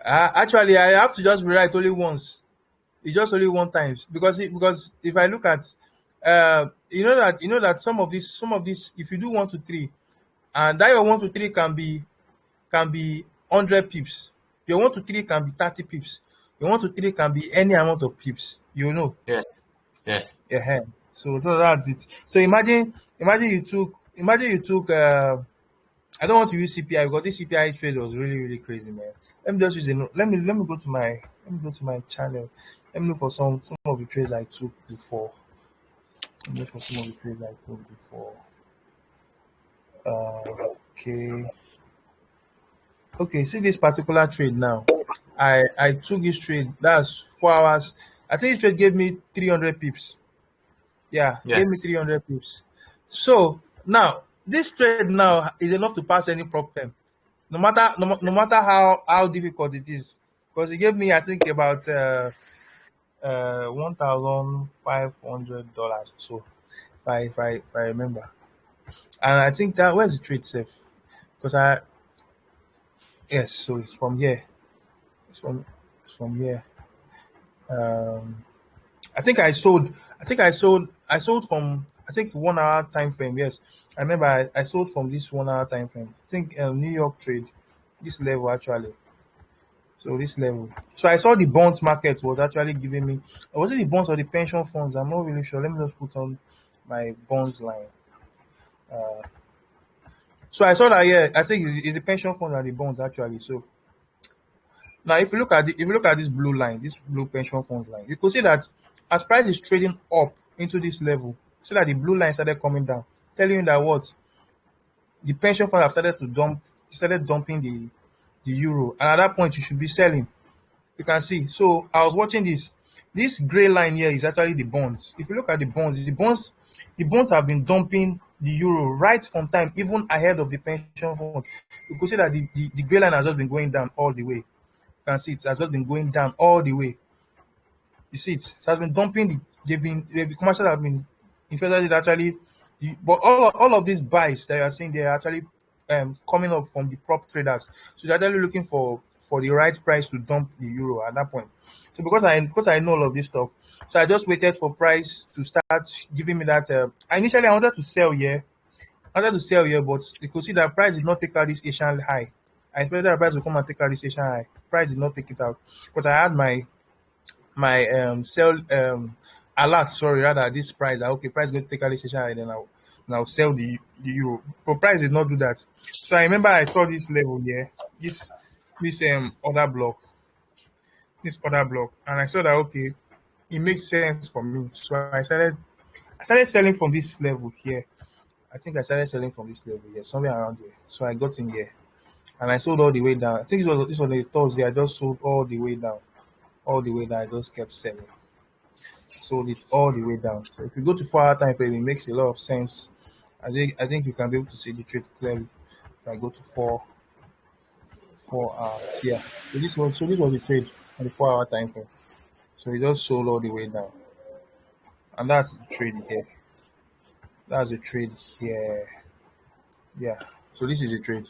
Actually, I have to just be right only once. It's just only one times because if I look at you know that some of these if you do 1 to 3, and that your 1 to 3 can be 100 pips. Your 1 to 3 can be 30 pips. Your 1 to 3 can be any amount of pips. You know. Yes. Yes. Yeah. So that's it. So imagine you took I don't want to use CPI because this CPI trade was really, really crazy, man. Let me just use let me go to my channel. Let me look for some of the trades I took before. Let me look for some of the trades I took before. Okay. Okay, see this particular trade now. I took this trade. That's 4 hours. I think this trade gave me 300 pips. Yeah, gave me Yes. 300 pips. So now this trade now is enough to pass any prop firm, no matter how difficult it is, because it gave me I think about $1,500 or so, if I remember. And I think that where's the trade safe? Because I yes, so it's from here. It's from here. Um, I think I sold. I sold from I think 1 hour time frame. Yes, I remember I sold from this 1 hour time frame. I think New York trade, this level actually. So this level. So I saw the bonds market was actually giving me. Was it the bonds or the pension funds? I'm not really sure. Let me just put on my bonds line. Uh, so I saw that, yeah. I think it's the pension funds and the bonds actually. So now if you look at this blue line, this blue pension funds line, you could see that as price is trading up into this level, so that the blue line started coming down, telling you that what the pension funds have started dumping the euro, and at that point you should be selling. You can see. So I was watching this. This gray line here is actually the bonds. If you look at the bonds have been dumping the euro right from time, even ahead of the pension fund. You could see that the gray line has just been going down all the way. You can see it has just been going down all the way. You see it has been dumping the commercials have been interested in actually but all of these buys that you are seeing, they are actually coming up from the prop traders. So they're actually looking for the right price to dump the euro at that point. So because I know all of this stuff, so I just waited for price to start giving me that. Initially I wanted to sell here. But you could see that price did not take out this Asian high. I expected the price to come and take out this Asian high. Price did not take it out because I had my sell alert, sorry, rather this price that okay, price going to take out this Asian high, then Now sell the euro. But price did not do that. So I remember I saw this level here, this this other block, and I saw that okay, it makes sense for me. So I started selling from this level here. I think I started selling from this level here, somewhere around here. So I got in here and I sold all the way down. I think this was a Thursday. I just sold all the way down, all the way down. I just kept selling, sold it all the way down. So if you go to 4 hour time frame, it makes a lot of sense. I think you can be able to see the trade clearly. If I go to four hours, yeah. So this was the trade on the 4 hour time frame. So it just sold all the way down, and that's the trade here. That's the trade here. Yeah. So this is a trade.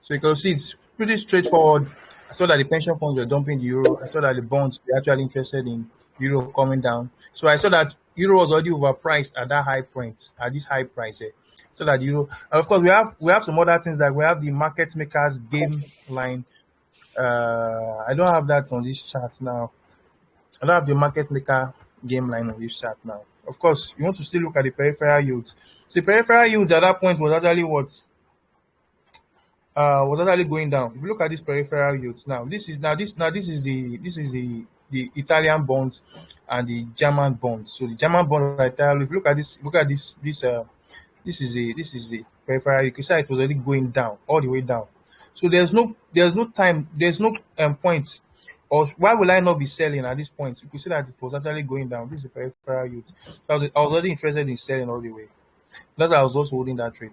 So you can see it's pretty straightforward. I saw that the pension funds were dumping the euro. I saw that the bonds were actually interested in euro coming down. So I saw that euro was already overpriced at that high point, at this high price here. So that euro, and of course we have some other things like we have the market makers game line. I don't have that on this chart now. I don't have the market maker game line on this chart now. Of course, you want to still look at the peripheral yields. So the peripheral yields at that point was actually going down. If you look at these peripheral yields now, this is the Italian bonds and the German bonds. So the German bonds are Italian. If you look at this is the peripheral. You can see it was already going down all the way down. So there's no time, there's no point. Or why will I not be selling at this point? You could see that it was actually going down. This is the peripheral yield. So I was already interested in selling all the way. That's why I was just holding that trade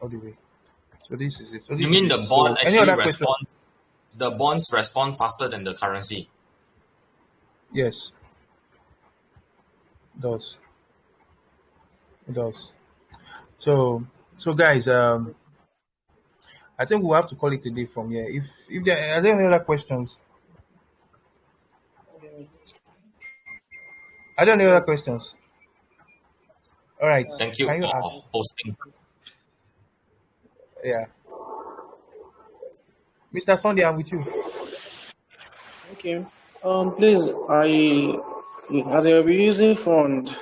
all the way. So this is it. So this You is mean it. the So bond any actually other question? respond? The bonds respond faster than the currency. Yes, it does. It does. So guys, I think we'll have to call it a day from here. If there are there any other questions? Are there any other Yes. questions? All right. Thank you Can you for ask? hosting. Yeah. Mr. Sunday, I'm with you. Okay. Please, as I will be using fund,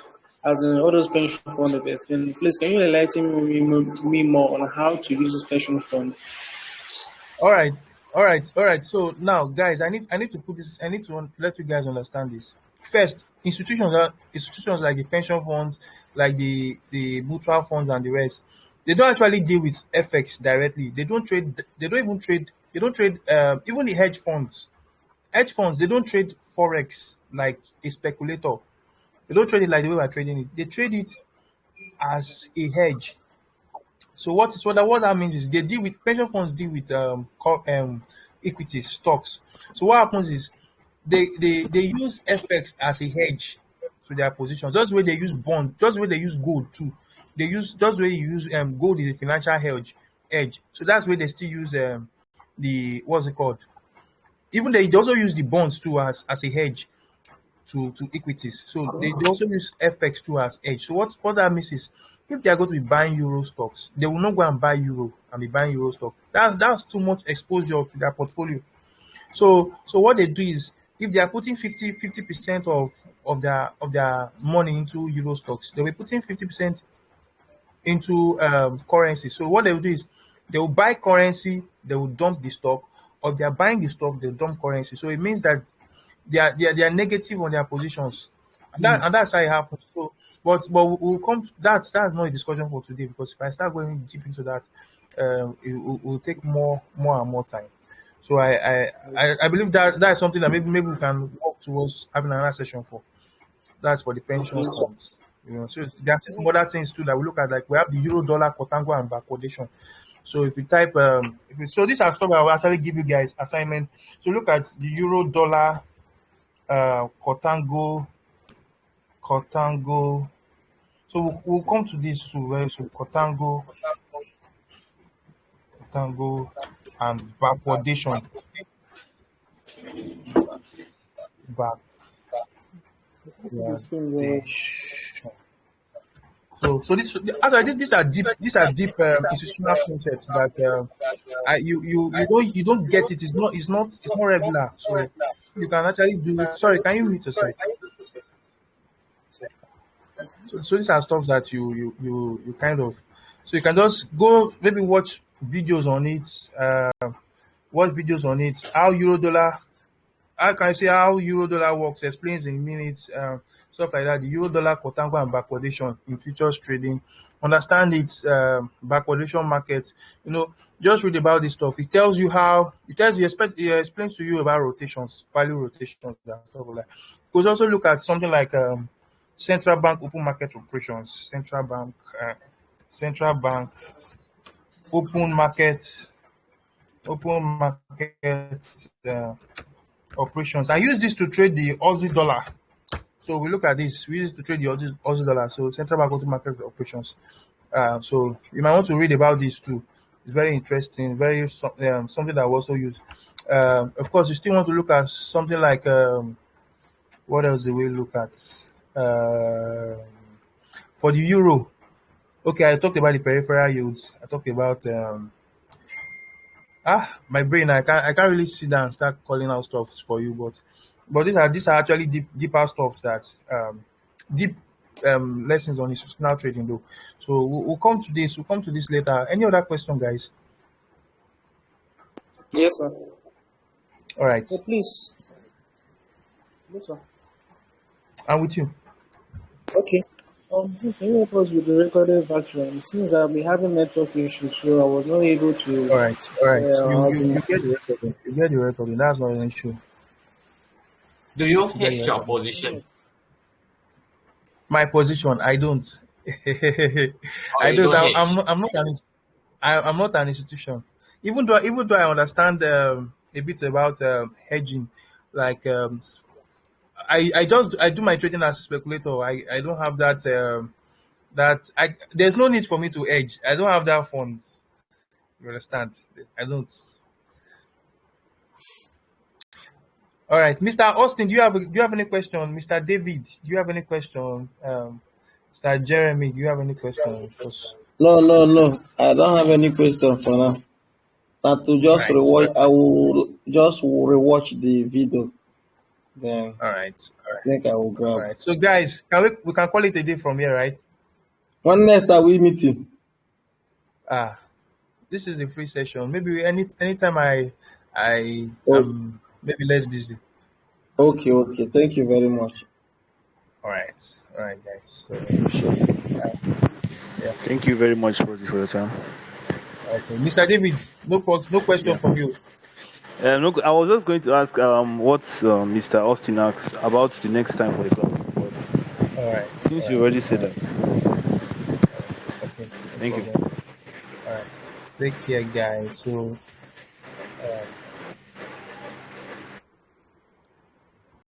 as in all those pension fund, then please can you enlighten me more on how to use this pension fund? All right. All right. So now, guys, I need to put this. I need to let you guys understand this. First, institutions like the pension funds, like the mutual funds and the rest, they don't actually deal with FX directly. They don't trade. They don't even trade. They don't trade. Even the hedge funds. Hedge funds, they don't trade forex like a speculator. They don't trade it like the way we're trading it. They trade it as a hedge. So what that means is they deal with pension funds deal with equities, stocks. So what happens is they use FX as a hedge to their positions. Just the way they use bond, just the way they use gold too. They use just the way you use gold is a financial hedge. So that's where they still use the what's it called? Even they also use the bonds too as a hedge to equities. So they also use FX too as hedge. So what that means is if they are going to be buying euro stocks, they will not go and buy euro and be buying euro stock. That's too much exposure to their portfolio. So what they do is if they are putting 50% of their money into euro stocks, they'll be putting 50% into currency. So what they will do is they will buy currency, they will dump the stock, or they are buying the stock, they dump currency. So it means that they are negative on their positions, and that's how it happens. So, we'll come. That's not a discussion for today because if I start going deep into that, it will take more and more time. So I believe that is something that maybe we can work towards having another session for. That's for the pension Okay. funds. So there are some other things too that we look at, like we have the euro dollar contango and backwardation. So if you type, so these are stuff I will actually give you guys assignment. So look at the euro dollar, contango. So we'll come to this too very soon. Contango, and backwardation. This is the screen where Backwardation. So these are deep institutional concepts that you don't get it. It's not regular. So you can actually do it. Sorry, can you mute yourself? So these are stuff that you kind of, so you can just go maybe watch videos on it. Watch videos on it. How euro dollar, how can I say how euro dollar works? Explains in minutes, stuff like that. The euro dollar contango and backwardation in futures trading. Understand its backwardation markets. You know, just read about this stuff. It tells you how. It tells you. It explains to you about rotations, value rotations, and stuff like that. You could also look at something like central bank open market operations. Central bank open market, open market. Operations. I use this to trade the Aussie dollar. So we look at this. We use it to trade the Aussie dollar. So central bank open market operations. So you might want to read about this too. It's very interesting. Something that I also use. Of course, you still want to look at something like what else do we look at? For the euro. Okay, I talked about the peripheral yields. I talked about my brain. I can't really sit down and start calling out stuff for you, but these are actually deeper stuff that deep lessons on institutional trading though. So we'll come to this. We'll come to this later. Any other question, guys? Yes, sir. All right, So please. Yes, sir. I'm with you. Okay. Please can you help us with the recorded version? Since I've been having network issues, so I was not able to. All right, all right. You As you in, you get the recording. You get the recording. That's not an issue. Do you You get the hedge your recording. position? My position, I don't. Or I you don't. don't I'm hedge? not. I'm not an institution. Even though I understand a bit about hedging, like I do my trading as a speculator. I don't have that. There's no need for me to hedge. I don't have that funds. You understand? I don't. All right, Mr. Austin, do you have any question? Mr. David, do you have any question? Mr. Jeremy, do you have any question? Because No, no, no. I don't have any question for now. But to all just right, rewatch, I will just rewatch the video. Then all right, all I right, think I will all grab. right. So guys, we can call it a day from here, right? When next are we meeting? Ah, this is a free session. Maybe anytime I Oh, am maybe less busy. okay, okay. Thank you very much. All right, guys. I So appreciate it. yeah, Thank you very much, Rosie, for your time. okay, Mr. David, no question Yeah. from you. No, I was just going to ask what Mr. Austin asked about the next time for the class. But All since you right, already all said right, that, okay, no thank you. problem. All right, take care, guys. So